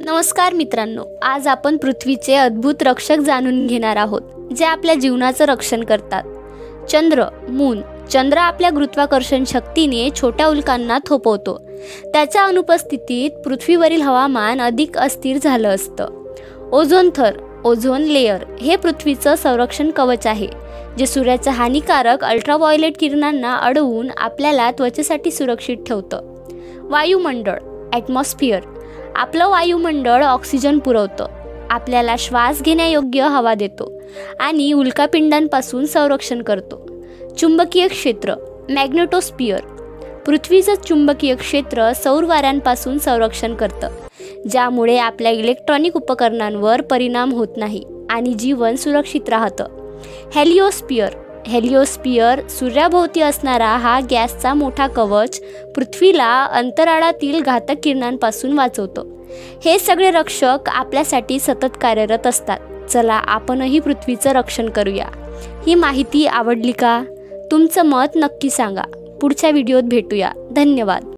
नमस्कार मित्रांनो, आज आपण पृथ्वीचे अद्भुत रक्षक जाणून घेणार आहोत, जे आपल्या जीवनाचं रक्षण करतात. चंद्र, मून. चंद्र आपल्या गुरुत्वाकर्षण शक्तीने छोट्या उल्कांना थोपवतो. त्याच्या अनुपस्थितीत पृथ्वीवरील हवामान अधिक अस्थिर झालं असतं. ओझोन थर, ओझोन लेयर हे पृथ्वीचं संरक्षण कवच आहे, जे सूर्याच्या हानिकारक अल्ट्राव्हायोलेट किरणांना अडवून आपल्याला त्वचेसाठी सुरक्षित ठेवतं. वायुमंडळ, ॲटमॉस्फिअर. आपलं वायुमंडळ ऑक्सिजन पुरवतं, आपल्याला श्वास घेण्यायोग्य हवा देतो आणि उल्कापिंडांपासून संरक्षण करतो. चुंबकीय क्षेत्र, मॅग्नेटोस्फिअर. पृथ्वीचं चुंबकीय क्षेत्र सौर वाऱ्यांपासून संरक्षण करतं, ज्यामुळे आपल्या इलेक्ट्रॉनिक उपकरणांवर परिणाम होत नाही आणि जीवन सुरक्षित राहतं. हेलिओस्फिअर. हेलिओस्फिअर सूर्याभोवती असणारा हा गॅसचा मोठा कवच पृथ्वीला अंतराळातील घातक किरणांपासून वाचवतो. हे सगळे रक्षक आपल्यासाठी सतत कार्यरत असतात. चला आपणही पृथ्वीचं रक्षण करूया. ही माहिती आवडली का? तुमचं मत नक्की सांगा. पुढच्या व्हिडिओत भेटूया. धन्यवाद.